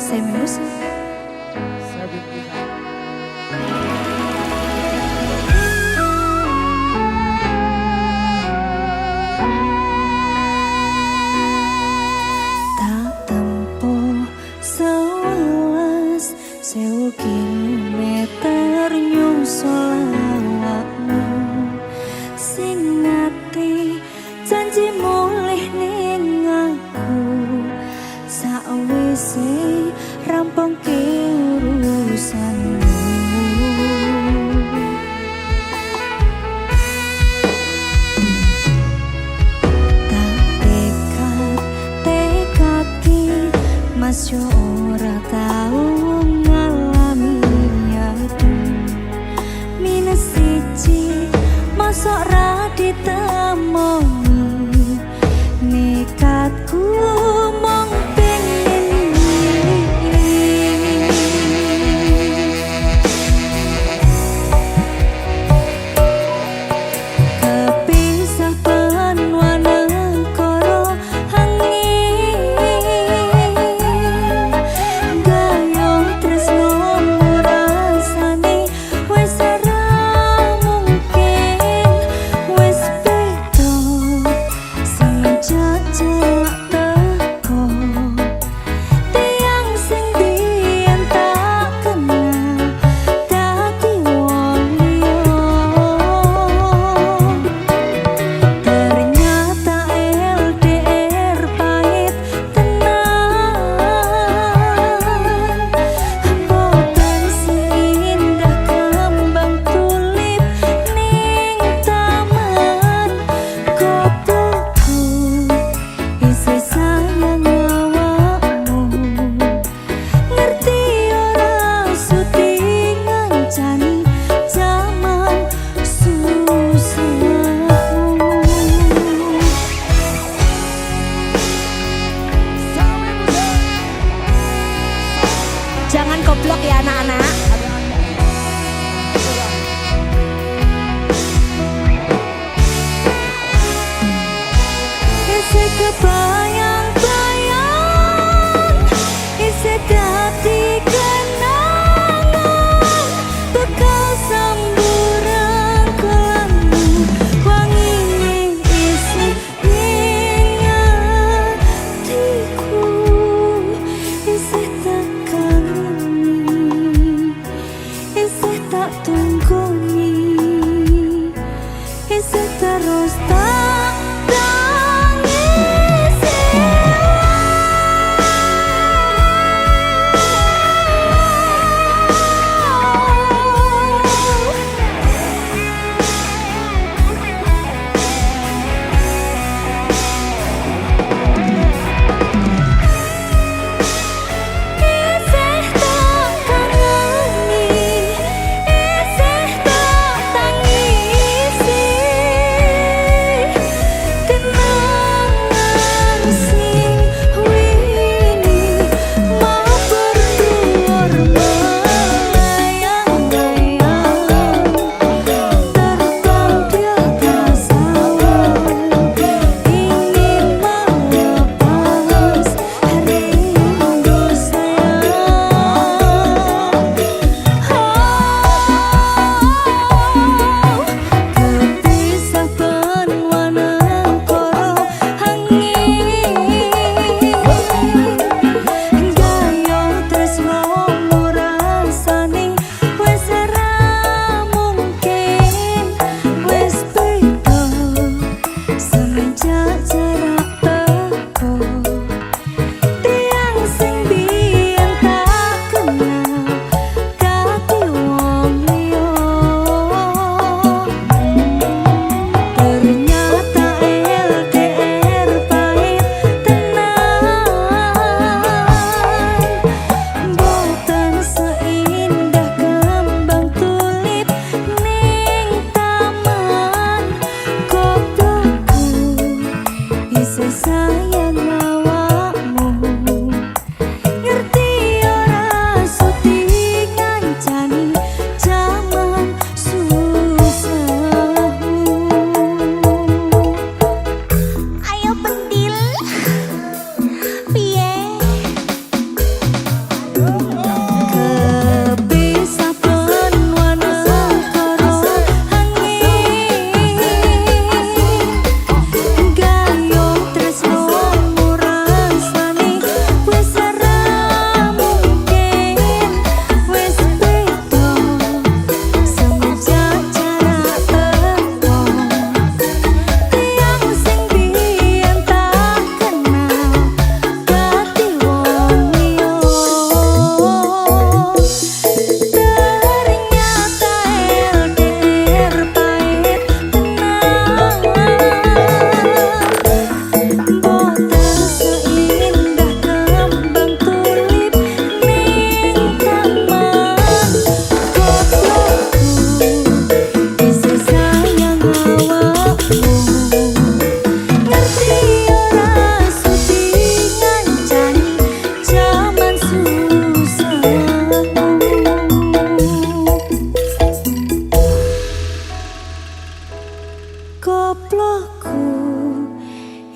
Semus. Tak tempuh 11.000 kilometer nyusul awakmu sing ngati janji mulih ning aku sakwise rampung urusanmu. Tak tekad-tekadki Mas yo ora tau ngalami adu minus siji mosok ra ditemongi nekatku mong pengen kepisah penwana koro angin gayo tresno rasane wis ora mungkin wis beda semenjak teko tiang sing biyen tak kenal dadi wong liya. Ternyata LDR pahit tenan, boten seindah kembang tulip ning taman. Kopoku isih sayang awakmu, ngerti ora suti ngancani jaman susahmu. Jangan goblok ya anak-anak. Isih kebayang-bayang, isih dadi kenangan, bekal samburan kelanmu, wangine isih ning atiku, isih tekani, isih tak tunggungi, isih terus tak tangisi. Isih tak kangeni, isih tak tangisi, kenangan sing wini mau bertuar melayang-layang, terbang tiada sawang, ingin melepas rindu sayang. Kepisah penwana koro angin gayo tresno rasane wis ora mungkin wis beda semenjak jarak teko tiang sing biyen tak kenal dadi wong liya. Ternyata LDR pahit tenan, boten seindah kembang tulip ning taman. Goblokku isih sayang awakmu, ngerti ora suti ngancani jaman susahmu. Ayo pentil piye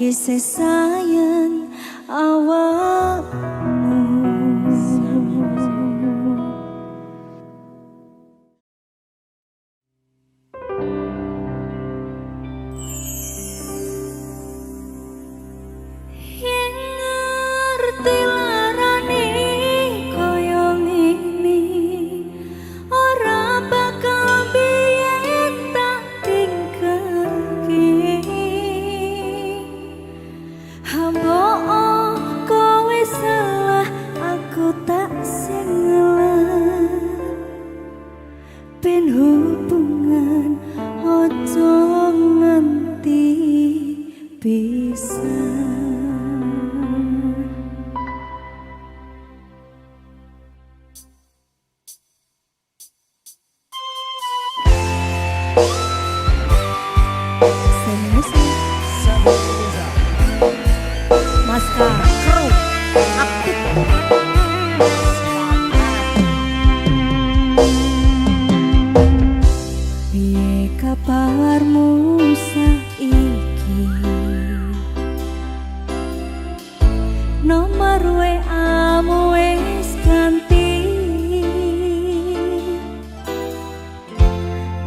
isih sayang awakmu. Yen ngerti larane koyo ngene ora bakal biyen tak tinggalke. Hamba kowe salah aku tak salah, ben hubungan ojo nganti bisa. Maska Kru aktif. Piye kabarmu saiki? Nomor WA-mu wis ganti,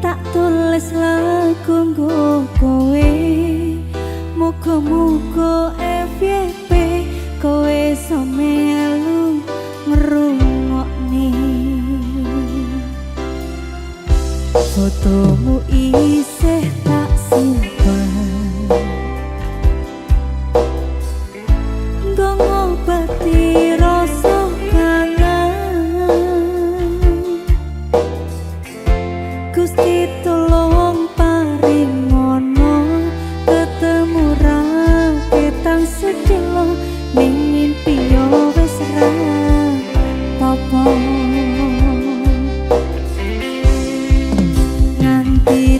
tak tulis lagu nggo kowe. Muga-muga FYP kowe iso melu ngrungokne. Fotomu isih tak simpen, nggo ngobati rasa kangen. Gusti tolong paringono ketemu raketang sedelo ning mimpi yo wis ra apa. Nganti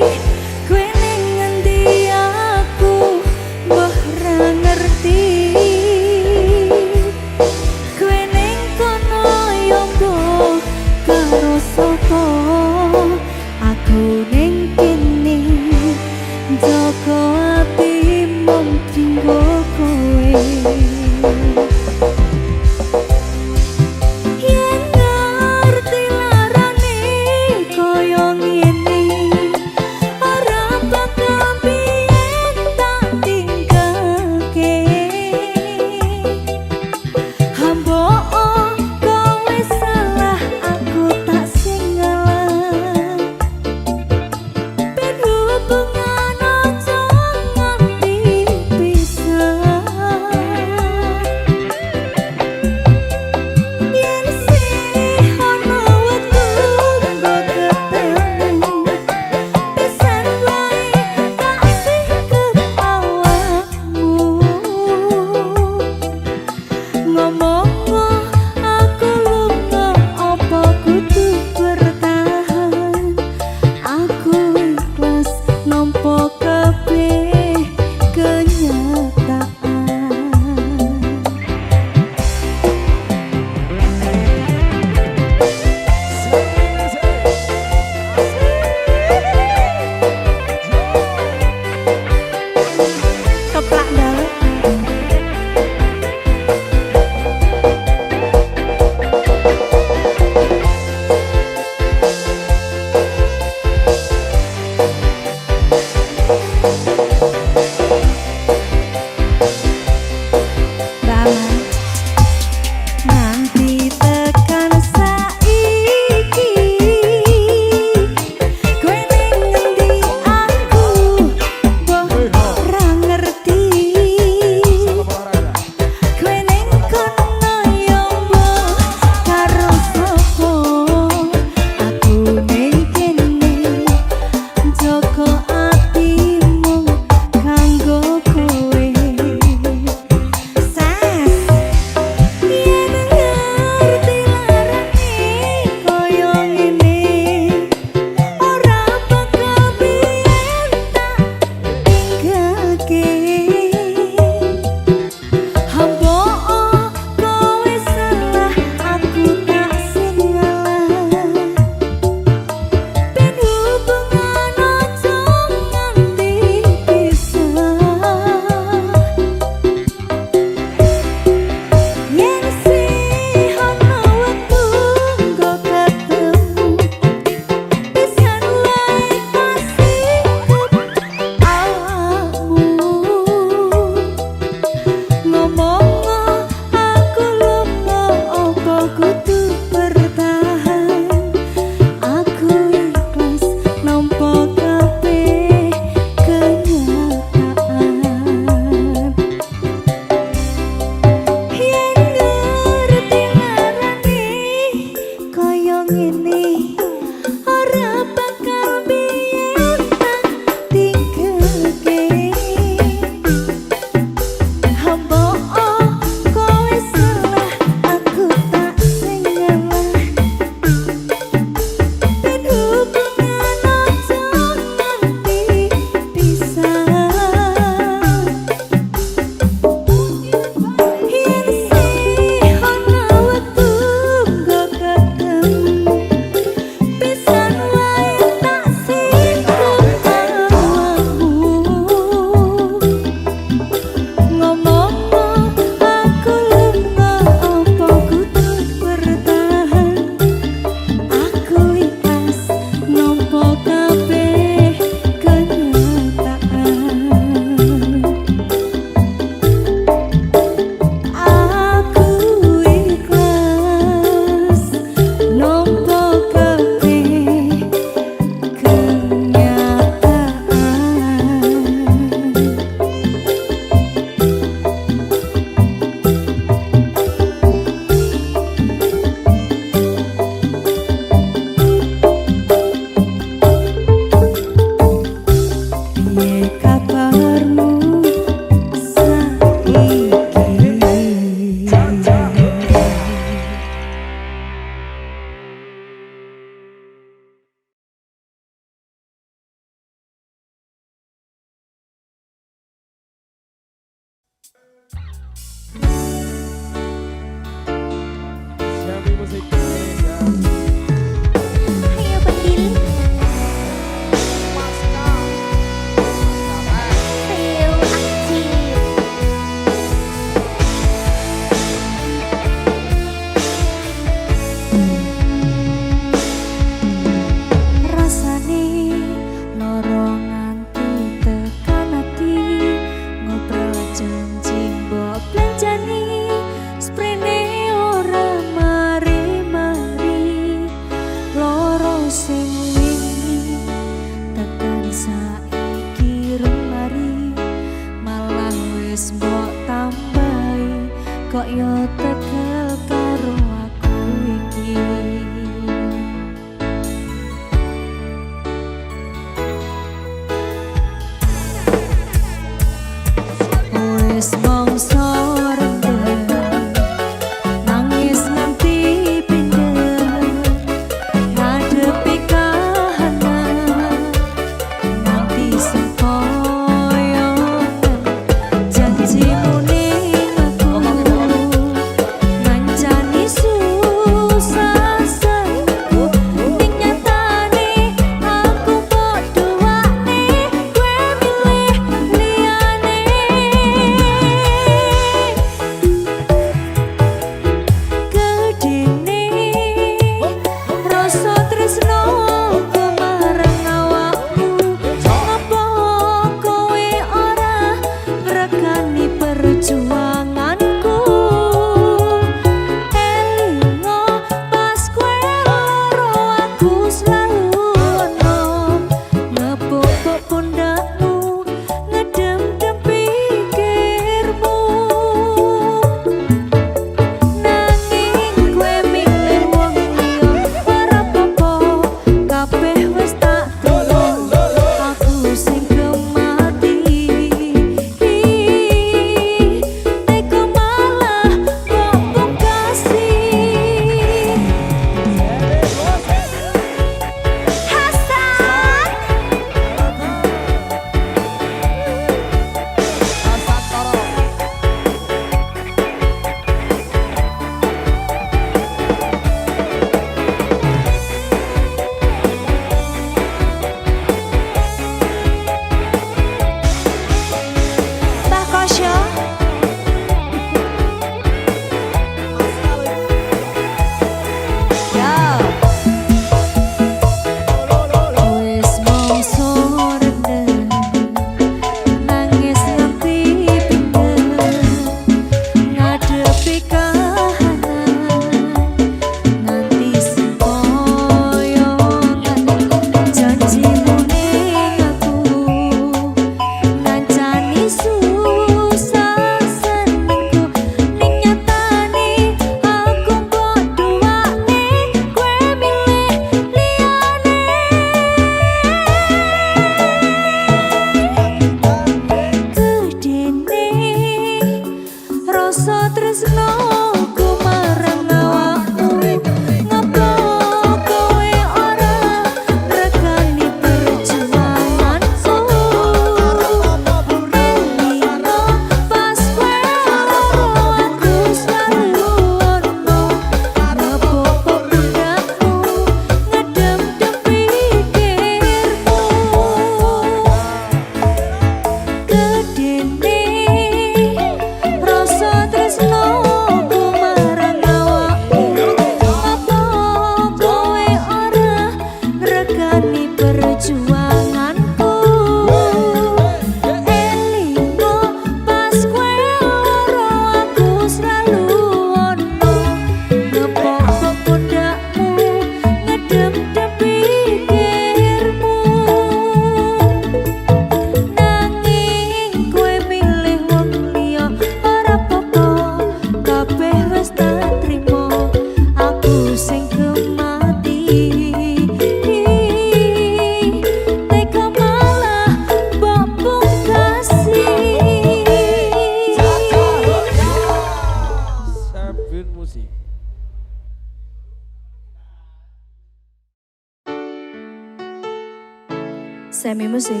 Semi musik.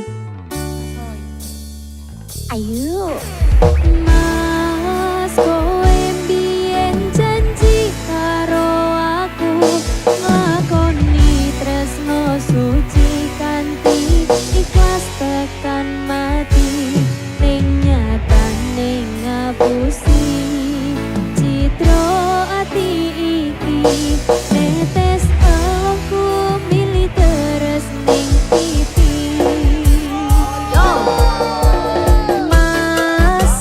Ayo. Mas kowe mbiyen janji karo aku nglakoni tresno suci kanthi ikhlas tekan mati ning nyatane ngapusi citra ati iki netes aku milih terus ning pipi. Mas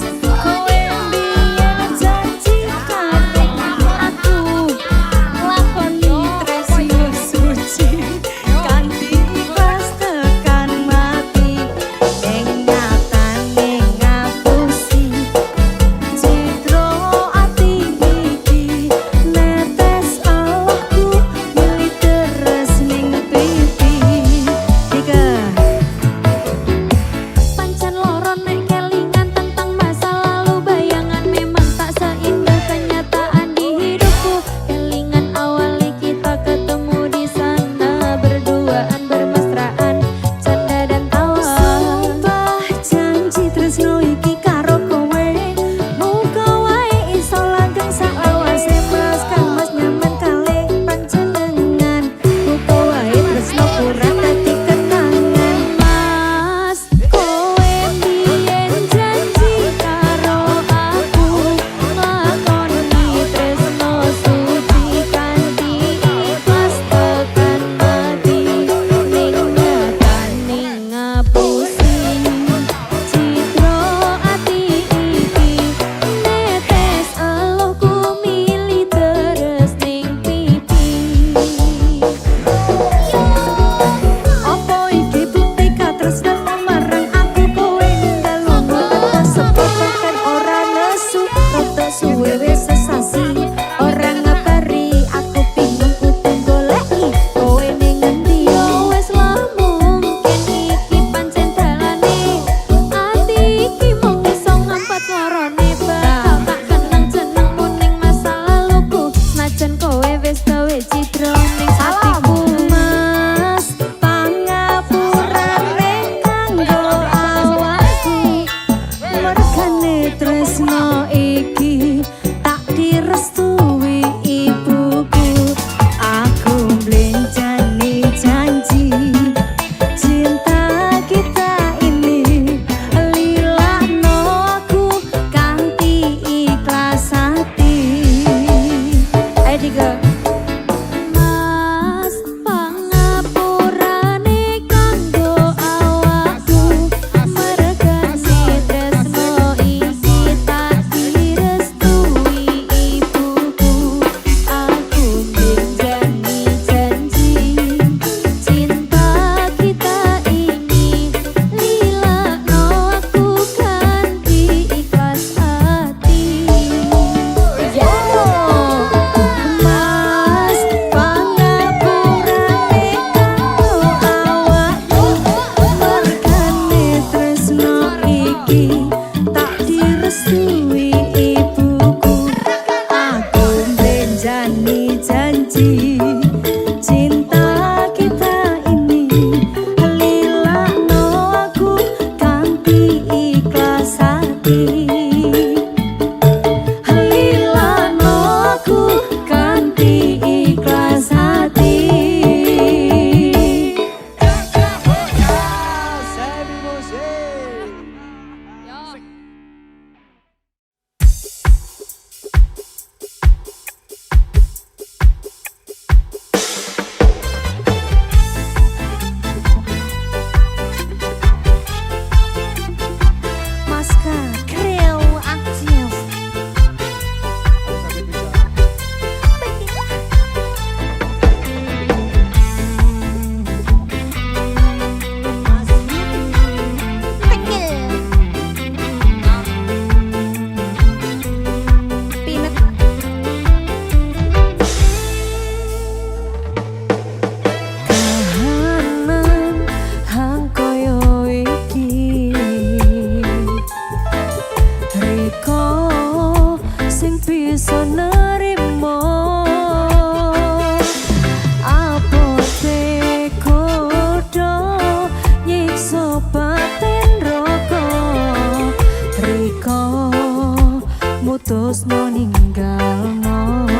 mutusno ninggalno.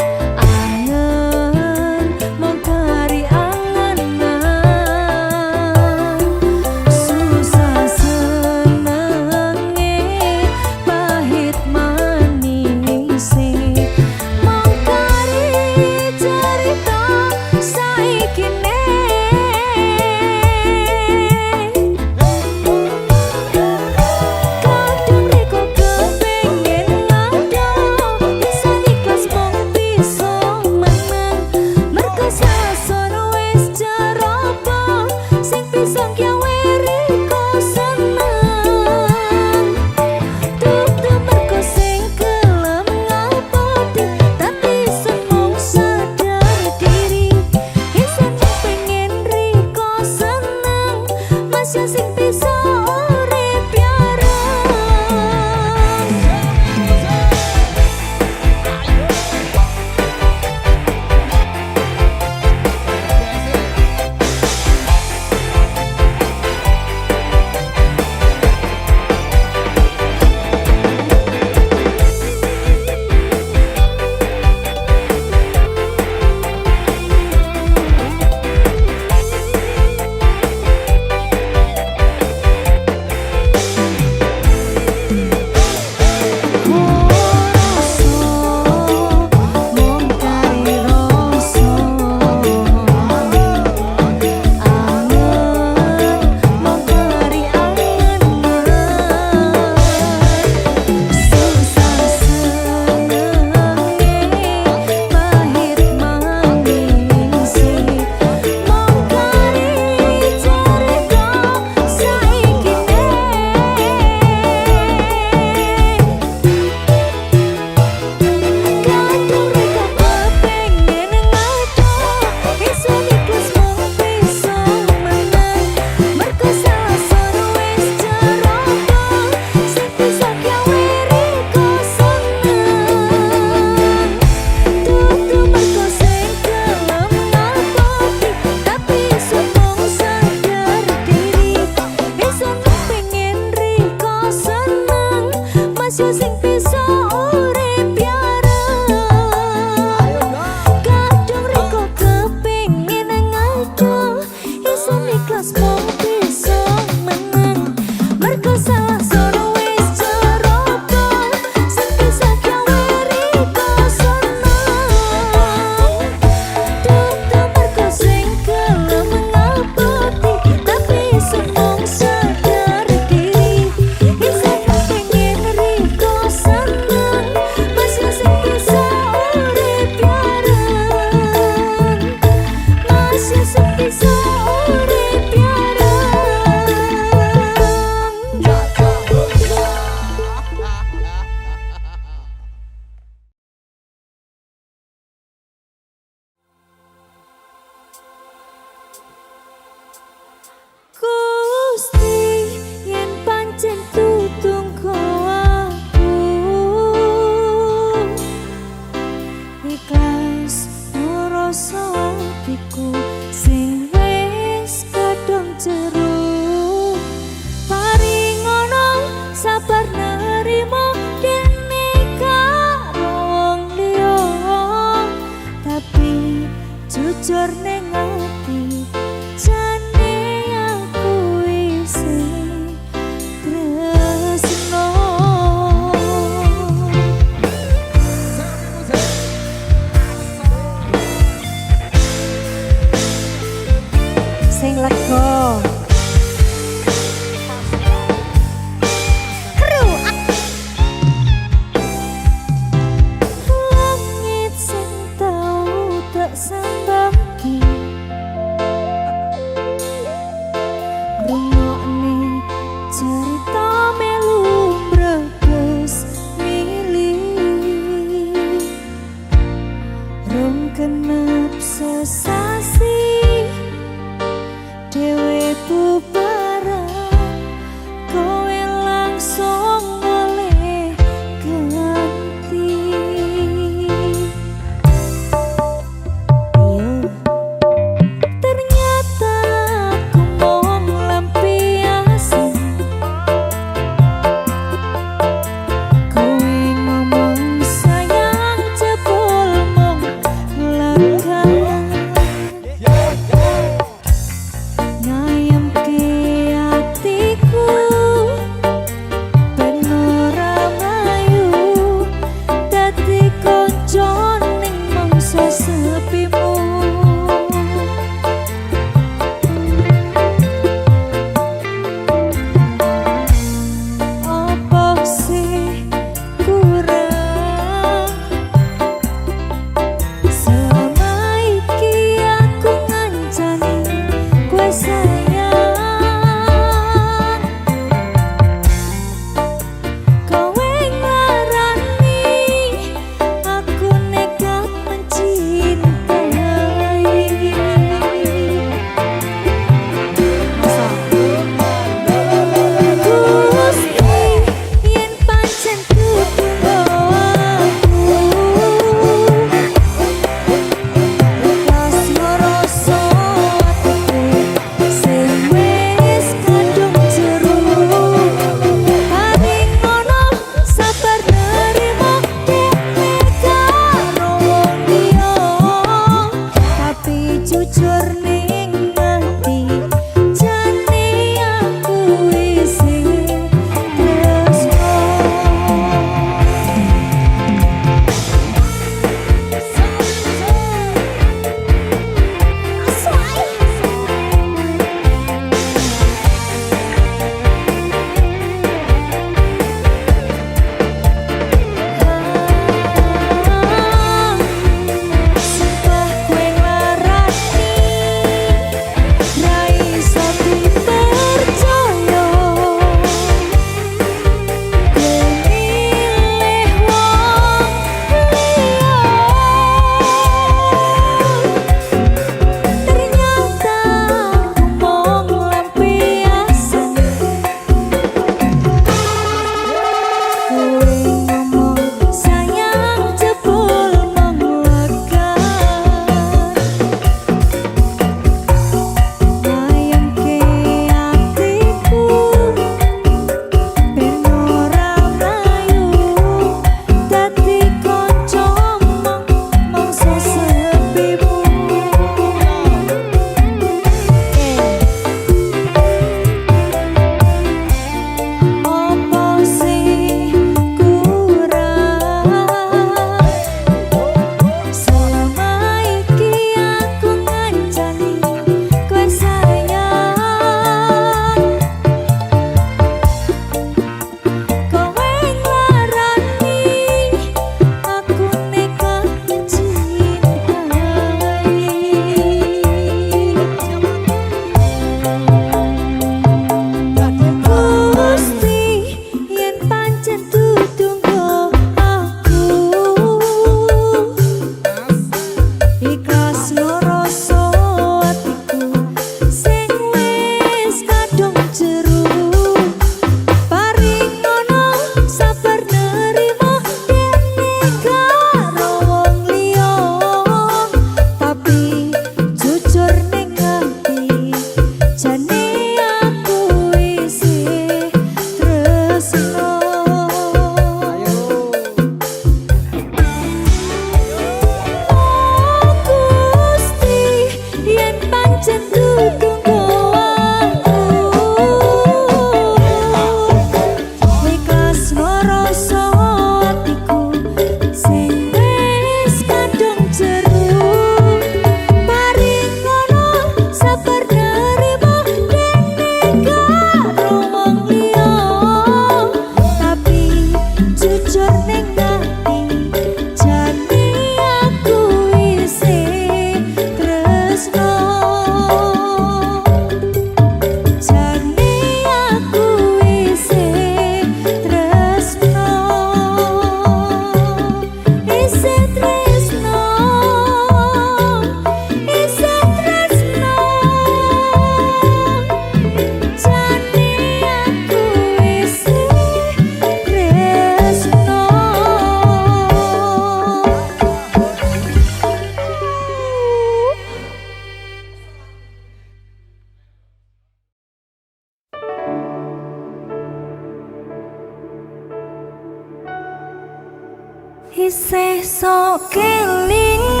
isih sok kelingan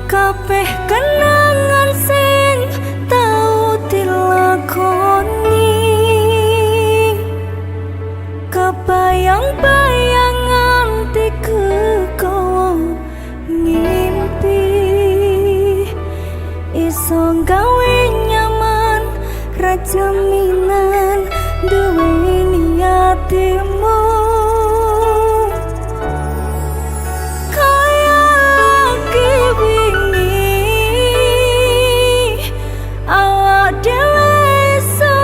kabeh kenangan sing tau dilakoni kebayang-bayang nganti kekowo ngimpi iso gawe nyaman rajaminan duweni atimu kaya kewingi awak dhewe iso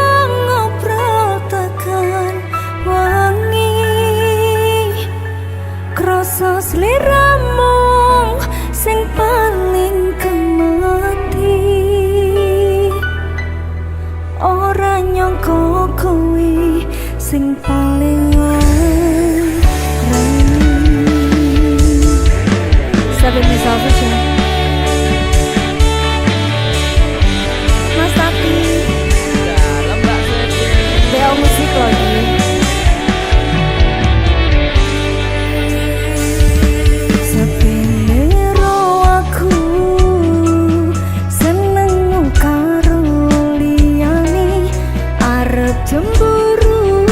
ngobrol tekan wangi krasa sliramu sing paling kemati ora nyangka kowe sing paling larang. Sabe me salva já Mas tapi Bel musik lagi sepiro aku seneng karo liyane arep cemburu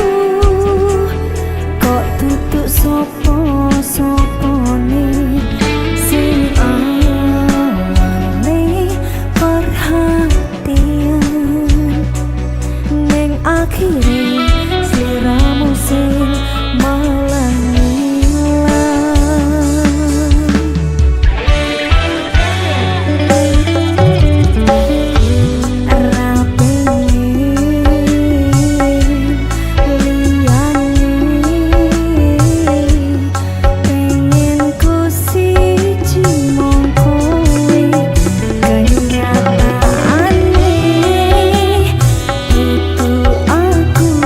kok tutuk sopo-sopone sing awale perhatian ning akhire sliramu sing malah aku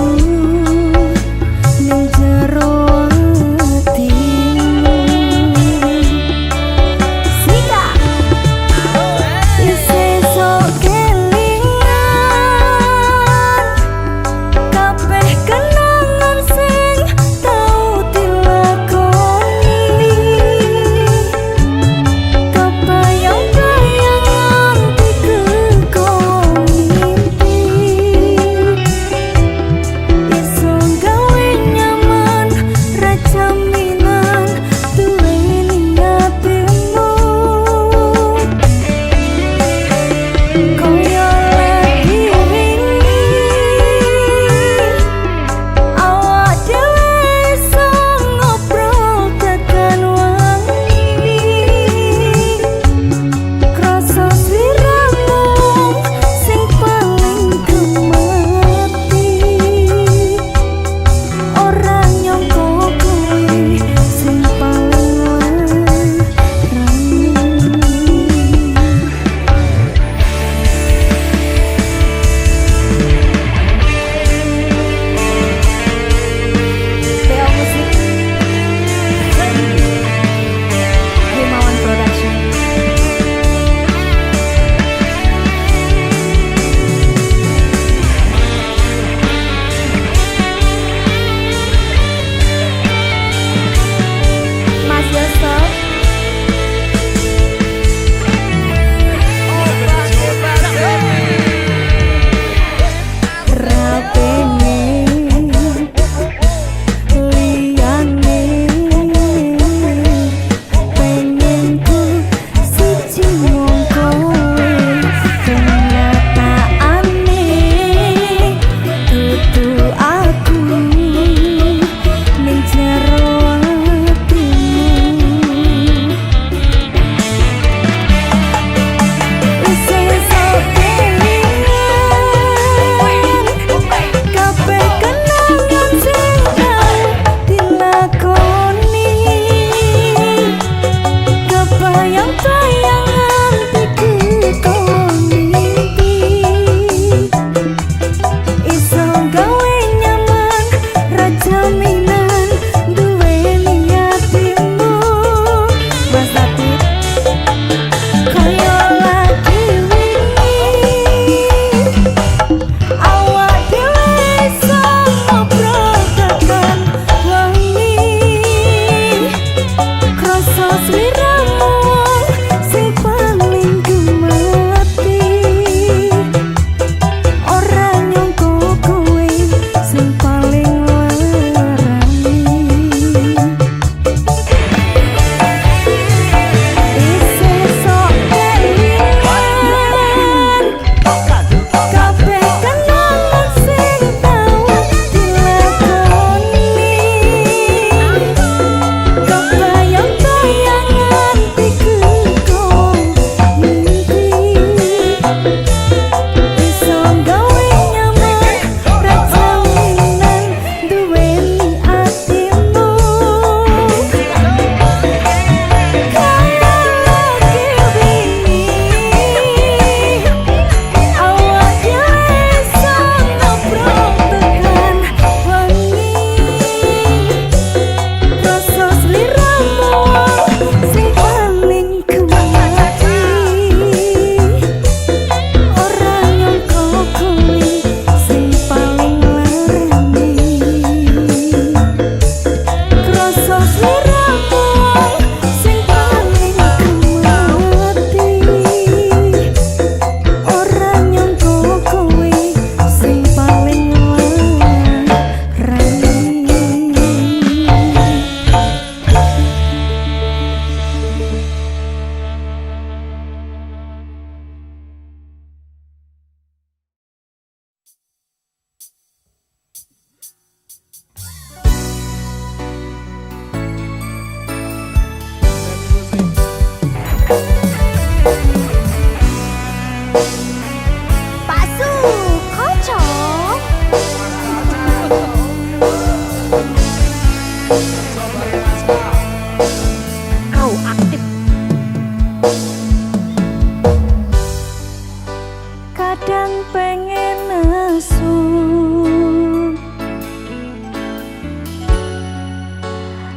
kadang pengen nesu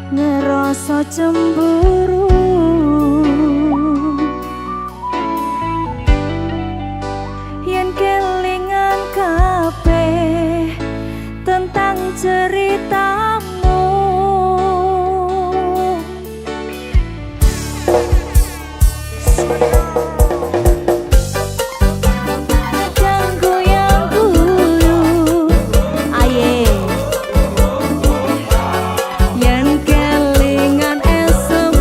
ngerasa cemburu yen kelingan kabeh tentang ceritamu. Yen kelingan esem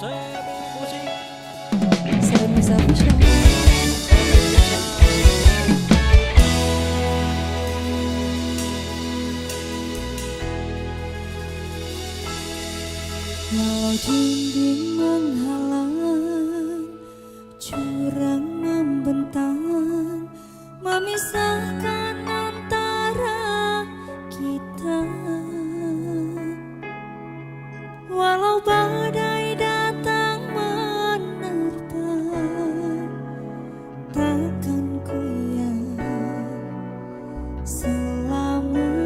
Semi musik. Servis official. Walau dinding menghalang, jurang membentang, memisahkan antara kita. Walau badai datang menerpa, takkan ku yang selamanya.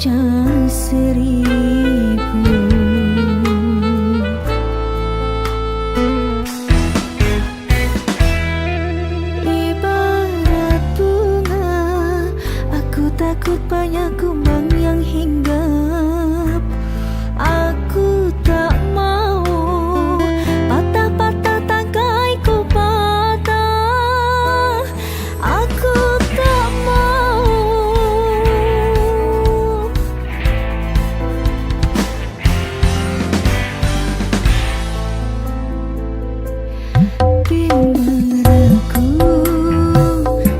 pecah seribu. Ibarat bunga, aku takut banyak kumbang yang hinggap. Aku tak mau patah-patah tangkaiku patah. Aku tak mau bimbang ragu,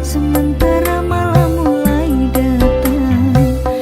sementara malam mulai datang.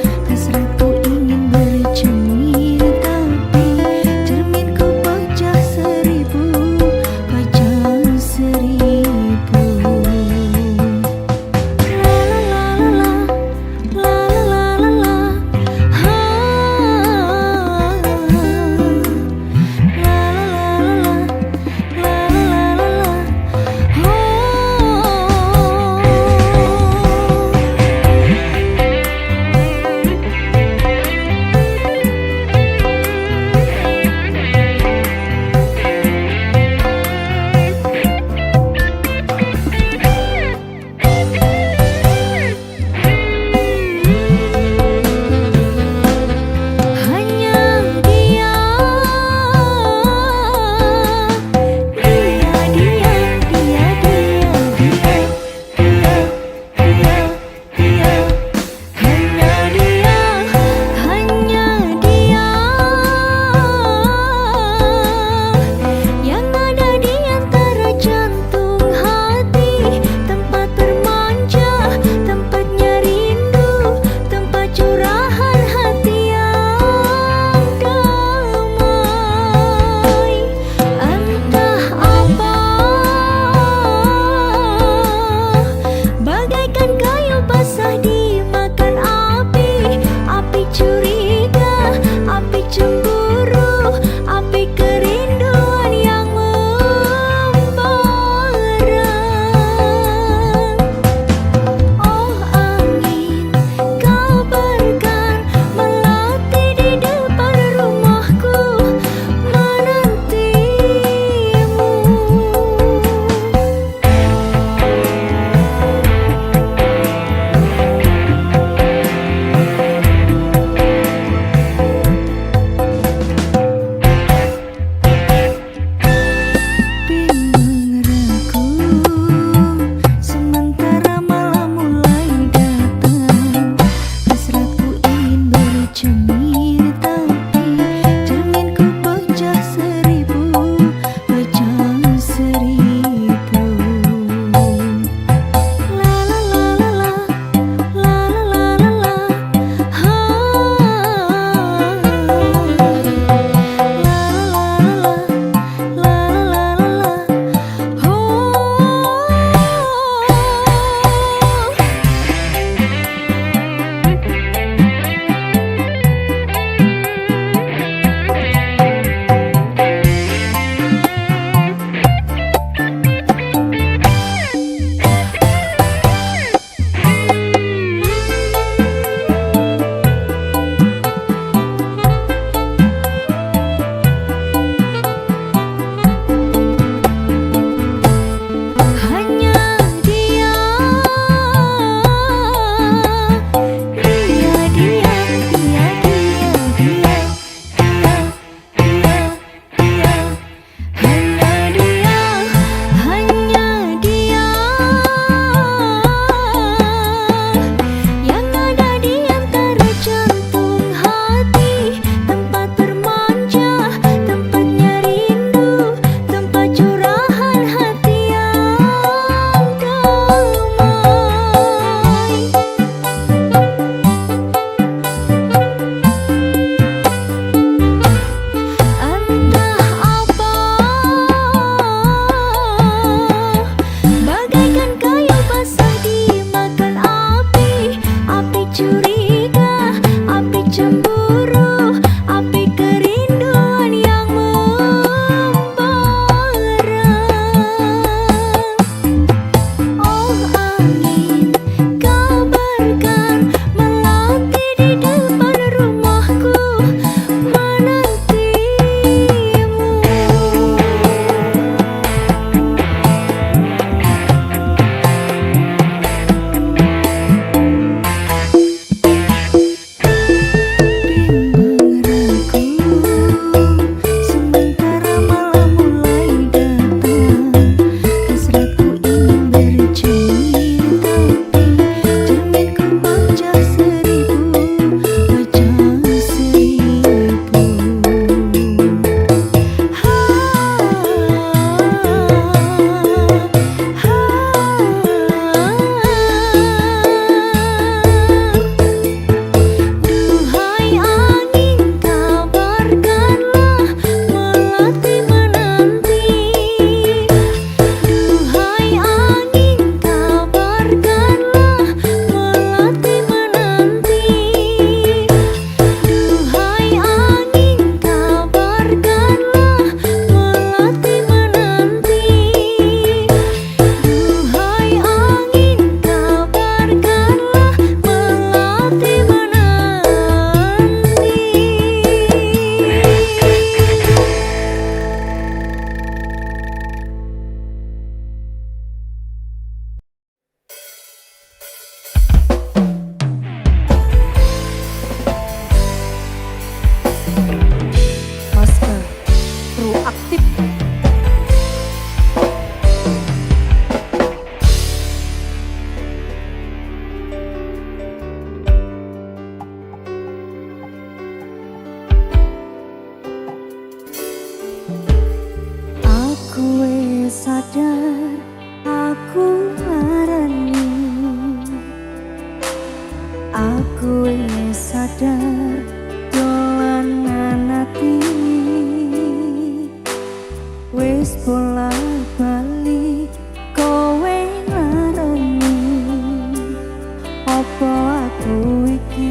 saiki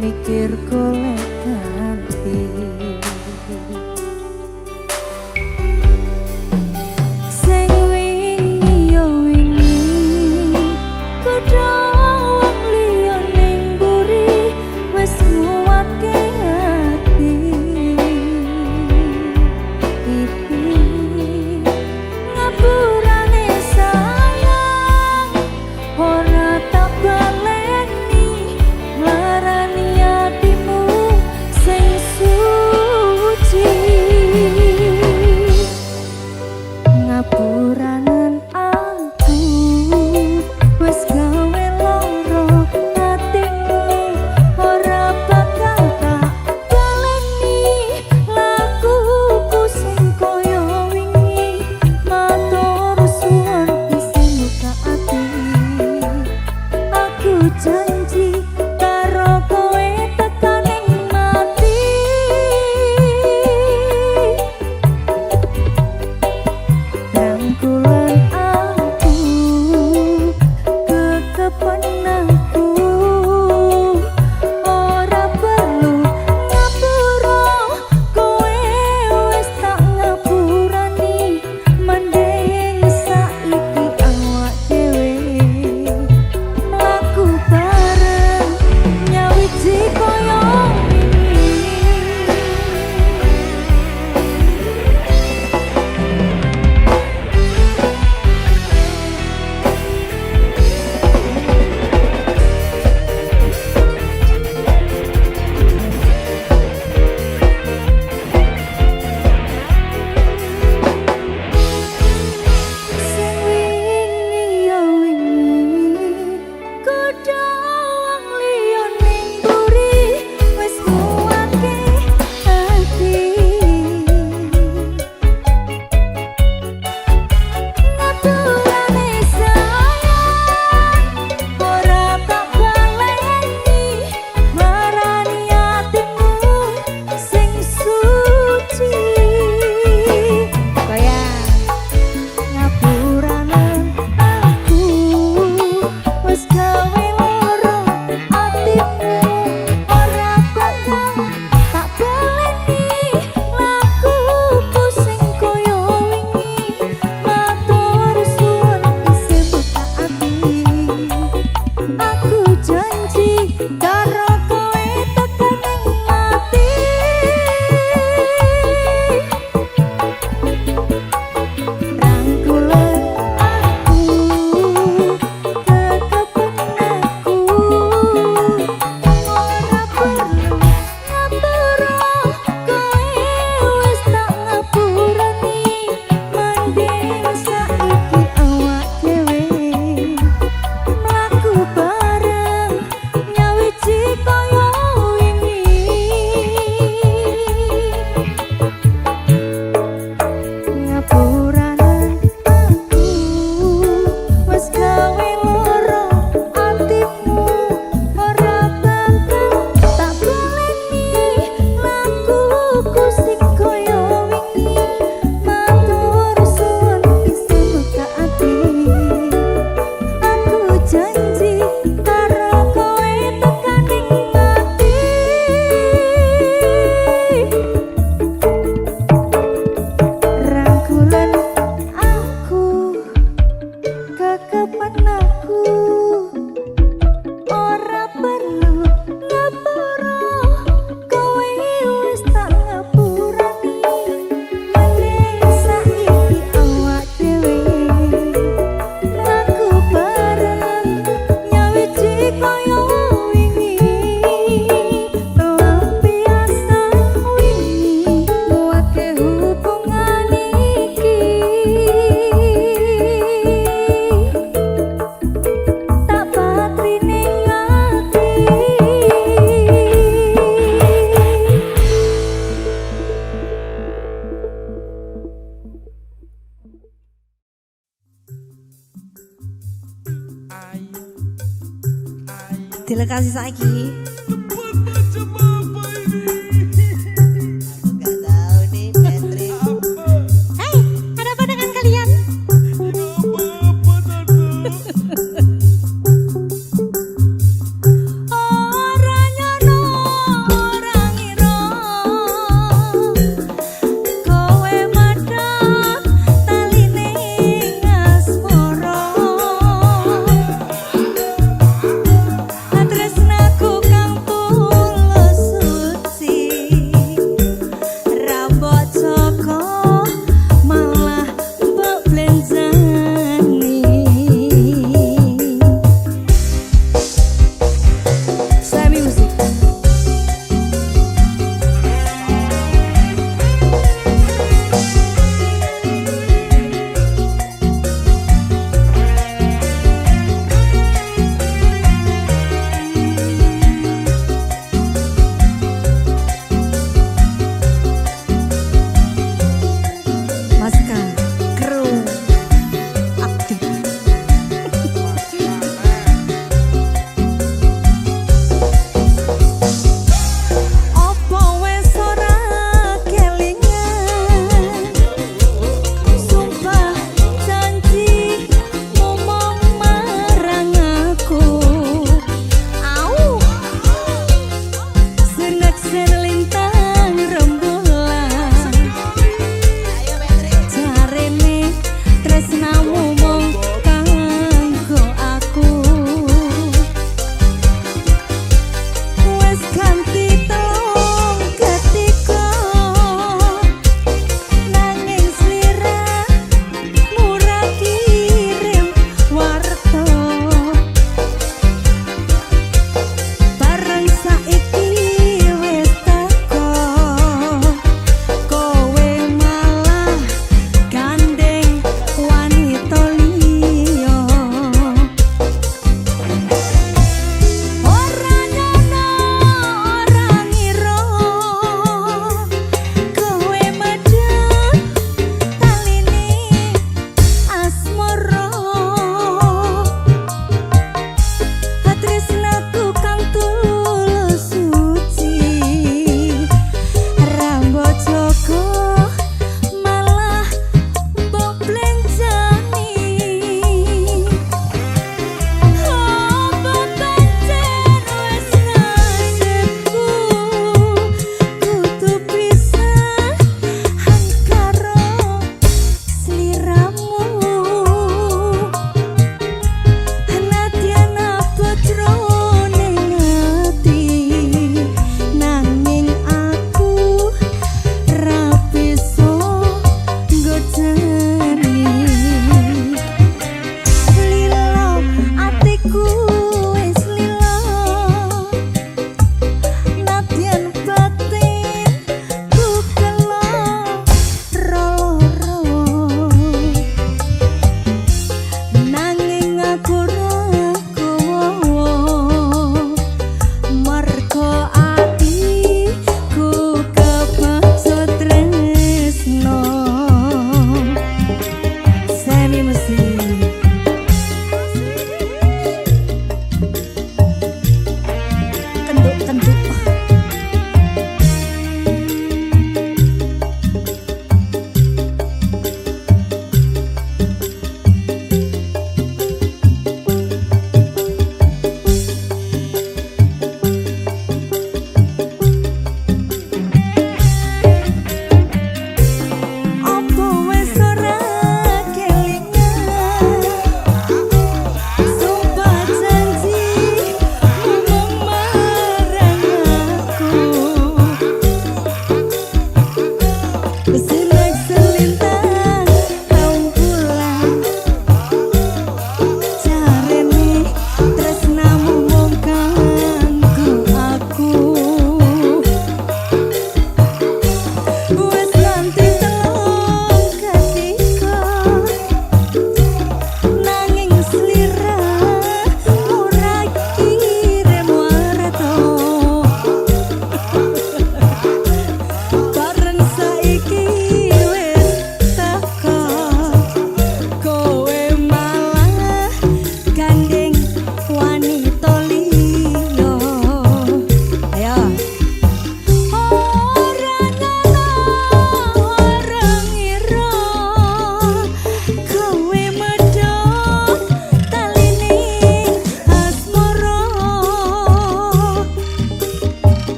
mikir golek ganti. Sing wingi yo wingi kudu wong liya ning mburi wis nguwatke ati. Iki ngapurane sayang ora tak baleni larani atimu sing suci. Ngapuranen aku wis gawe loro atimu ora bakal tak baleni lakuku sing koyo wingi matur suwun isih muka ati. Aku janji karo kowe tekaning mati. Rangkulan aku kekepen aku ora perlu ngapura kowe wis tak ngapurani mending saiki awak dhewe mlaku bareng nyawiji koyo wingi. Sing wingi yo wingi kudu wong liya ning mburi wis nguwatke ati. Ngaturane sayang ora tak baleni marani atimu sing suci. Goyang ngapuranen aku wis gawe loro atimu ora bakal tak baleni lakuku sing koyo wingi matur suwun isih buka ati. Aku janji karo kowe tekaning mati. Rangkulan aku kekepen aku ora perlu ngapura kowe wis tak ngapurani mending saiki awak dhewe mlaku bareng nyawiji koyo wingi. Ngapuranen aku wis gawe loro atimu ora bakal tak baleni lakuku sing koyo wingi matur suwun isih buka ati. Aku janji karo kowe tekaning mati. Rangkulan aku kekepen aku ora perlu ngapura kowe wis tak ngapurani mending saiki awak dhewe mlaku bareng nyawiji koyo wingi. Lampiasan wingi nguwatke hubungan iki tak patri ning ati. Dilekasi saiki. Gak tahu nih Patrick. Hai, ada apa dengan kalian?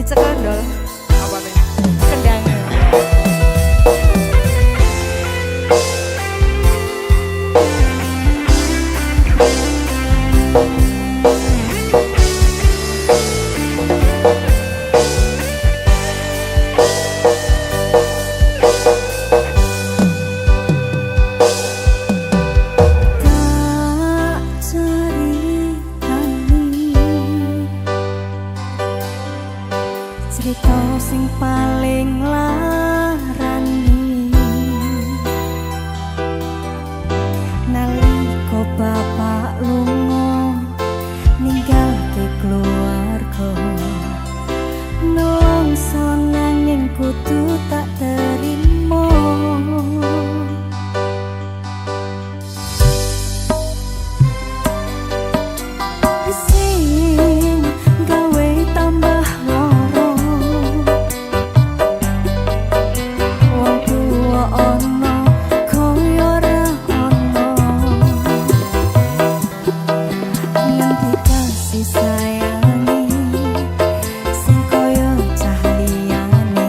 cekondol Apa nih? kendangan. Tak ceritani cerita sing paling larani nalika bapak lunga ninggalke keluarga nelongso nanging kudu tak terima. Sing gawe tambah loro wong tuwa ana kaya ora ana yen dikasih sayangi sing kaya cah liyane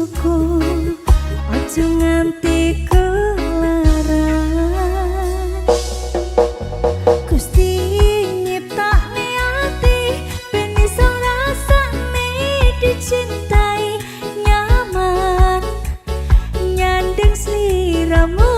syukur ojo nganti kelaran Gusti nyiptakne ati ben iso rasane dicintai nyaman nyandeng sliramu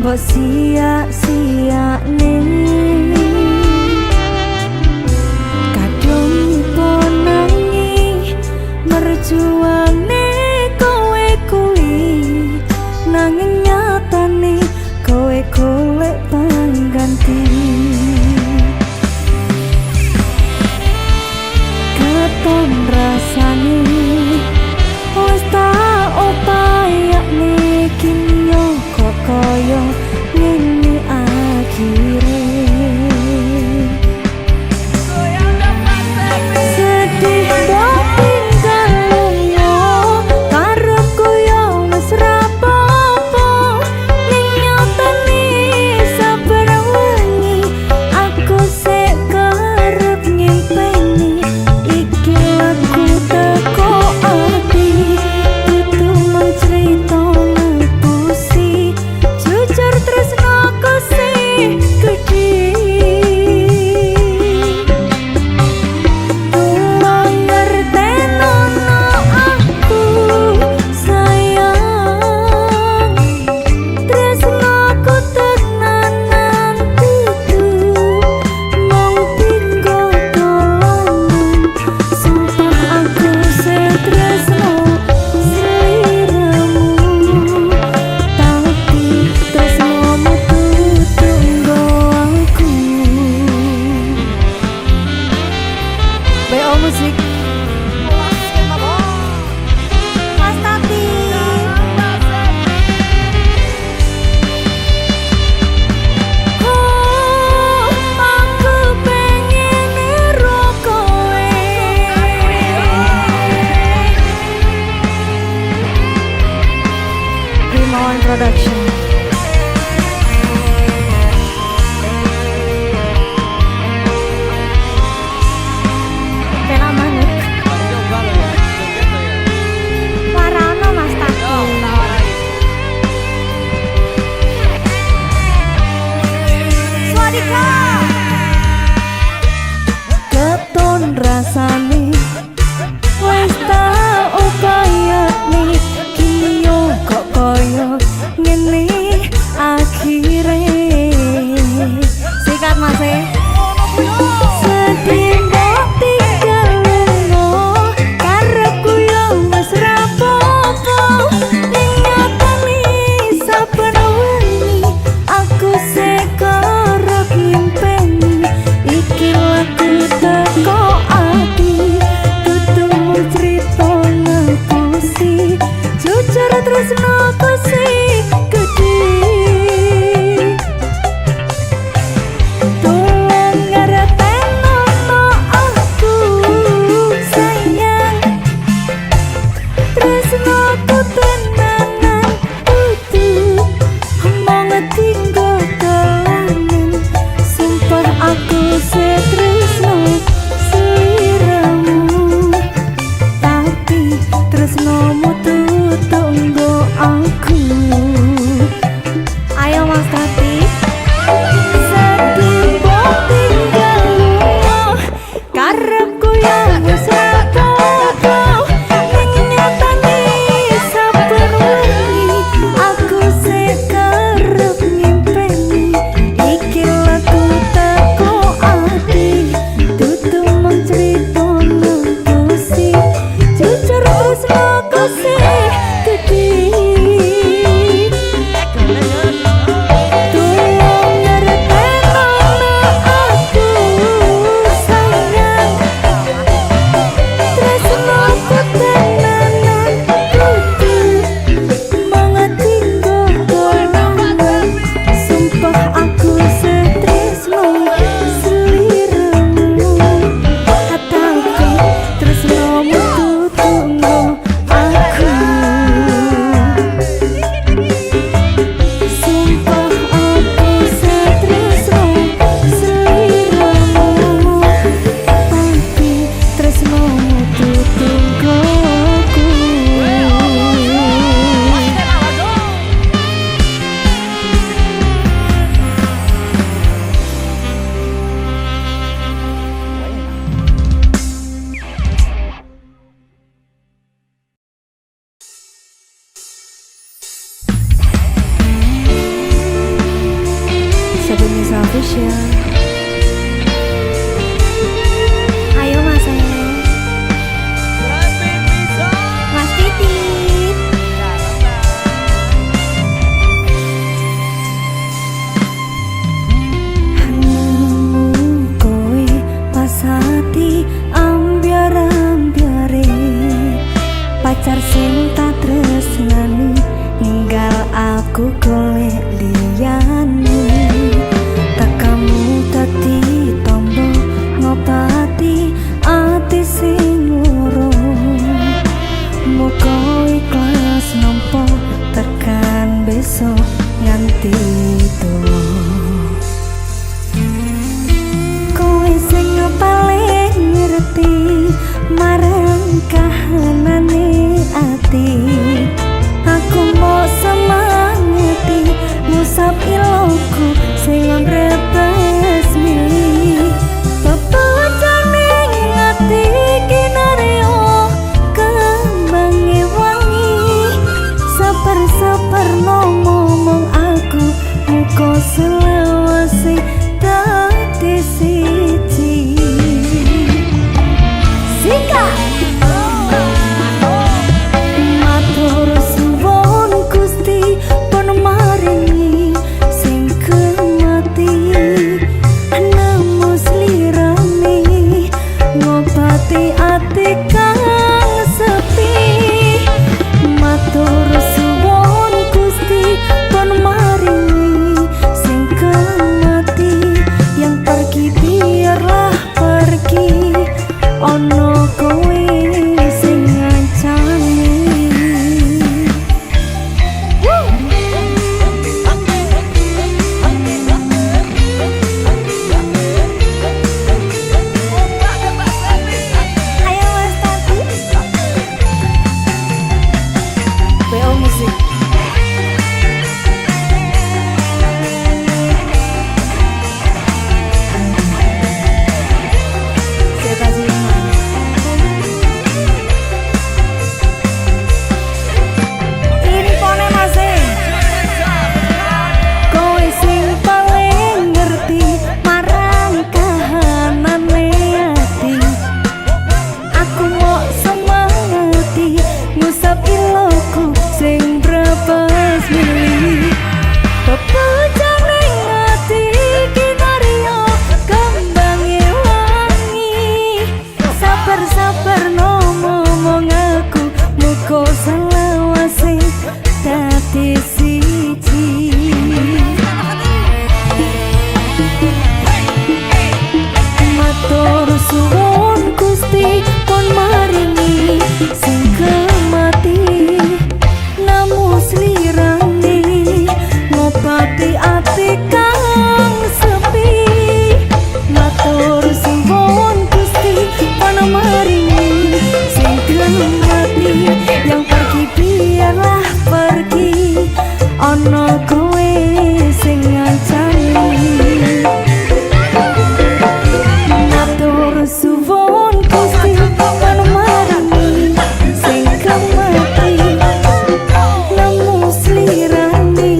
mbok sia-siane kadung ponangi merjuane kowe kuwi nanging nyatane kowe golek pangganti keton rasane wis tak upayane kini yo kok koyo ngene akhire sedih mbok tinggal lunga karepku yo wis rapopo ning nyatane saben wengi aku sik kerep nyimpeni iki lagu teko ati itu mencerita pusi jujur tresnaku sih gedhe tolong ngertenono aku sayang tresnaku tenanan dudu mung tinggo dolanan sumpah aku setresno sliramu tapi tresnomu tunggu aku BO Musik Mas Tati oh aku pengen niru kowe Rimawan Production Pena manut Warano Mas Tati Swadika keton rasane wis tak upayane kini yo kok koyo ngene akhire sikat Mas sedih mbok tinggal lunga karepku yo wis rapopo ning nyatane saben wengi aku sik kerep nyimpeni iki lagu teko ati dudu mung crita ngapusi jujur tresnaku sih gedhe tolong ngertenono aku sayang tresnaku tenanan dudu mung tinggo dolanan sumpah aku setresno sliramu tapi tresnomu tunggu aku ayo Mas Tati sedih mbok tinggal lunga karepku yo wis rapopo ning nyatane saben wengi aku sik kerep nyimpeni iki lagu teko ati dudu mung crita pusi jujur tresnaku sih gedhe tolong Official. Ayo Mas Mas Titit. Kowe pasati ambyar-ambyare pacar sing tak tresnani ninggal aku golek liyane. Tekamu dadi tombo ngobati ati sing loro. Muga ikhlas nampa tekan besok nganti tuwa. Kowe sing paling ngerti marang kahanane ati. Aku mau semangati ngusap iloku sing mbrebes mili. Pepecane ati kinaryo kembange wangi. Saper-saper ngomong aku muka selawase dadi siji. Sika matur suwun Gusti pun maringi sing kemati. Nemu slirane ngobati ati kang sepi. Matur suwun Gusti pun maringi sing kemati. Yang pergi biarlah pergi, ono kowe sing ngancani. Ayo Mas Tati. BO Musik. Siapa sih yang mana? Infone Mas kowe sing paling ngerti marang kahanane ati. Aku mau semangati ngusap iloku sing brebes mili. Pepecane ati kinaryo kembange wangi. Sabar-sabar ngomong aku muka selawase dadi siji. Matur suwun Gusti pun maringi sing kemati. Nemu slirane ngobati ati kang sepi. Matur suwun Gusti pun maringi sing kemati. Yang pergi biarlah pergi, ono kowe sing ngancani. Matur suwun Gusti pun maringi sing kemati. Nemu slirane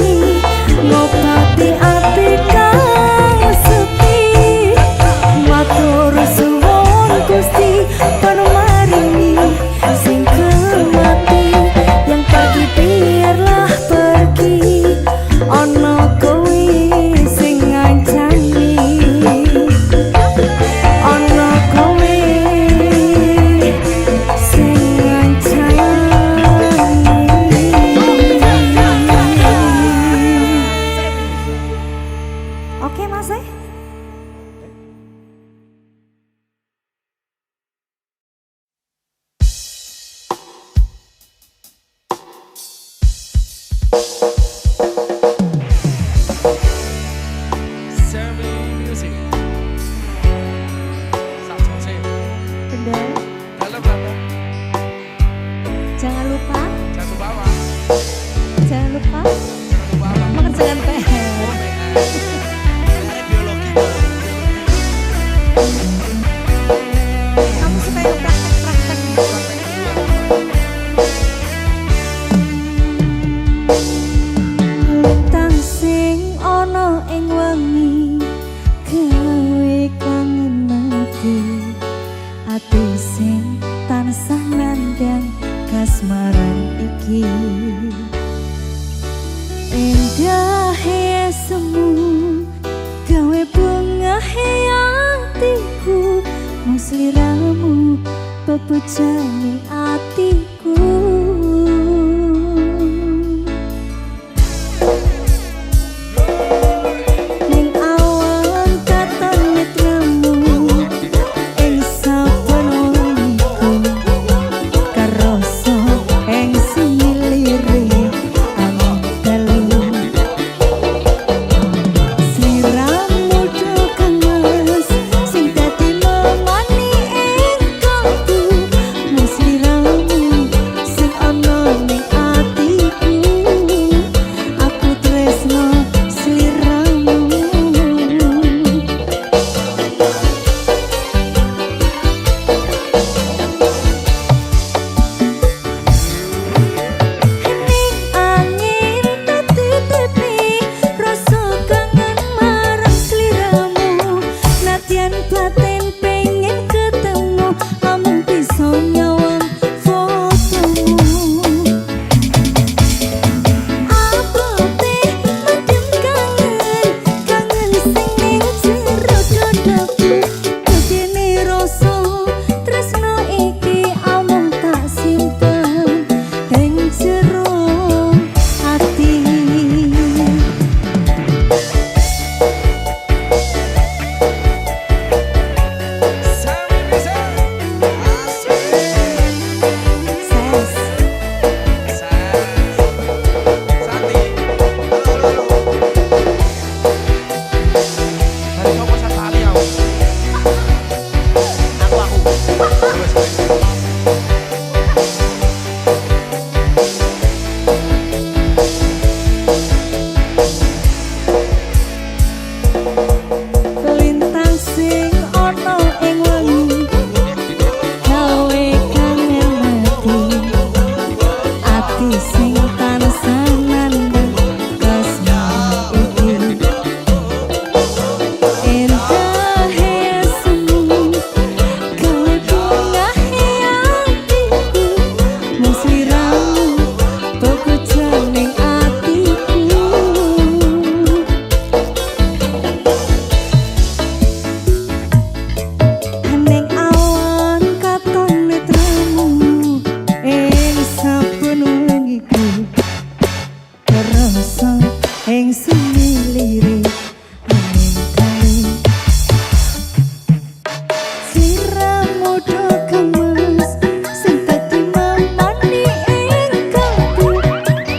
ngobati ati kang sepi. Matur suwun Gusti pun maringi sing kemati. Yang pergi biarlah pergi, ono kowe sing ngancani. Ono kowe sing ngancani. Oke Mas Bener. Jangan lupa mengerjakan PR. pepujane atiku. Ning awan katon netramu ing saben wuniku karoso ing sinilire angin dalu. Sliramu do kanges sing dadi memoni ing kalbu. Mung sliramu sing ana ning atiku. Aku tresno sliramu. Angin tatitipi rasa kangen marang sliramu. Nadyan batin pengen ketemu amung bisa nyawang fotomu. Abote medem kangen, kangen sing ning jero dadaku. Gedene rasa tresno iki amung tak simpen ing jero ati. Lintang sing ana ing wengi gawe kangen mati. Ati sing tansah nandhang kasih iki. Endahe semu gawe bungahe atiku. Mung sliramu bebujan ning atiku. Ning awan katon netramu ing saben wengiku kerasa ing sinilire angin dalu. Sliramu do kemes sing dadi memoni ing kalbu.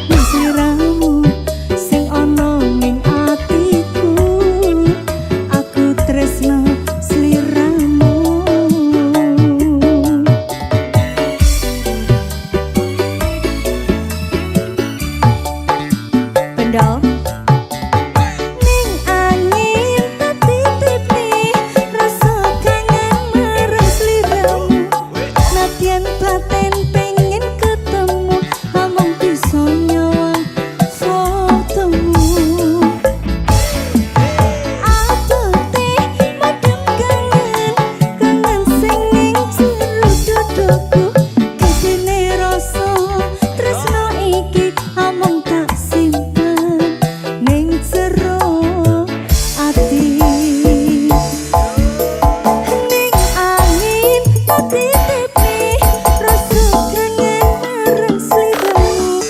Mung sliramu sing ana ning atiku. Aku tresno sliramu. Pendol ning angin tatitipi rasa kangen marang sliramu. Nadyan batin pengen ketemu amung bisa nyawang fotomu. Abote medem kangen, kangen sing ning jero dadaku. Gedene rasa tresno iki amung tak simpen ning jero ati. Ning angin tatitipi rasa kangen marang sliramu.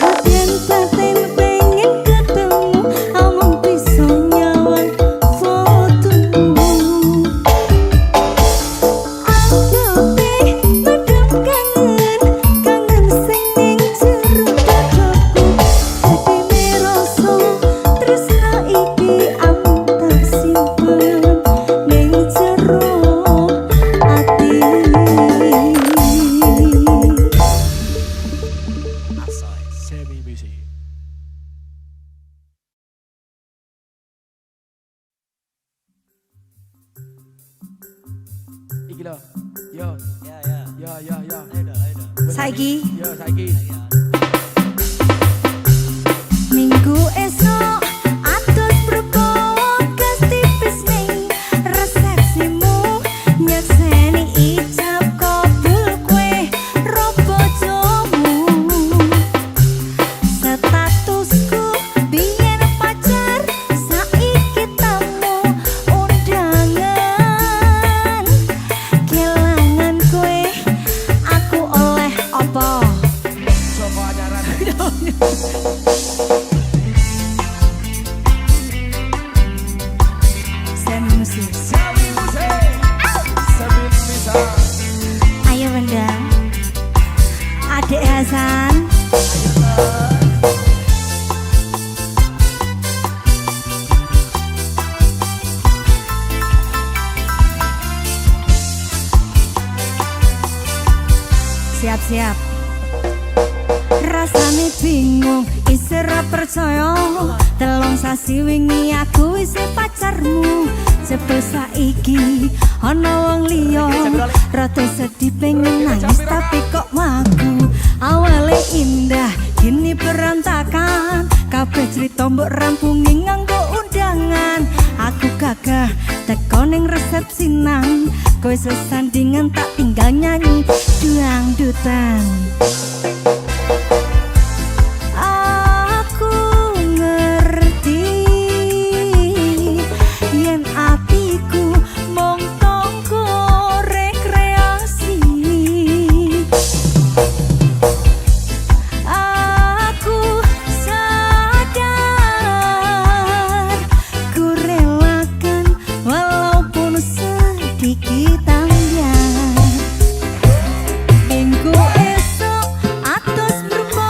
Nadyan batin pengen ketemu amung bisa nyawang fotomu. Abote medem kangen, kangen sing ning jero dadaku. Gedene rasa tresno iki amung tak simpen ning jero ati. Semi Music. Iki lho. Yo. Ya. Saiki Yo saiki. minggu esok atus berbokas tipis ning resepsimu. Nyekseni ijab kabul kue robo jomu. Statusku biyen pacar saiki tamu undangan. Kelangan kue Semi Musik. Semi Musik. Semi bisa. Ayo Benda. Adik Hasan. Siap-siap. Rasane bingung, isih ra percaya. Telung sasi wingi aku isih pacarmu. Jebul saiki ana wong liya. Rada sedih pengen nangis tapi kok wagu. Awale indah, kini berantakan. Kabeh crita mbok rampungi nganggo undangan. Aku gagah teko ning resepsi nang. Kowe sesandingan tak tinggal nyanyi dangdutan. Aku ngerti yen atiku mung tangga rekreasi. Aku sadar ku relakan walaupun sedikit ambiar. Minggu esok atus berpo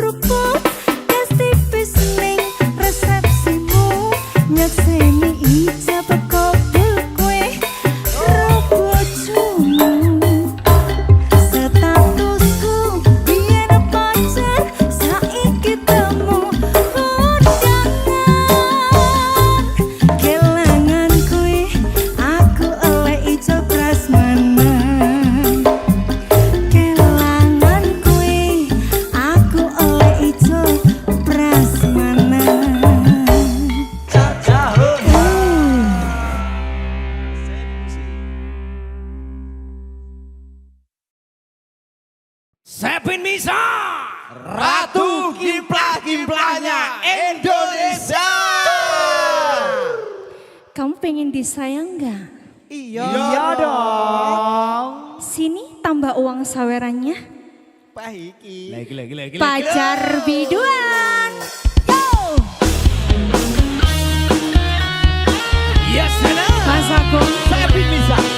kerupuk gas tipis ning resepsimu nyakseni ijab kabul kowe ro bojomu statusku biyen pacar saiki temu undangan kelangan kowe aku oleh ijo prasmanan kelangan kowe aku oleh ijo prasmanan Sepin Misa, Ratu Kimplah-Kimplahnya Indonesia. Kamu pengen disayang nggak? Iya dong. Sini tambah uang sawerannya. Pahiki. Lagi. Pacar biduan. Yo! Yes, Mas Agung. Sepin Misa.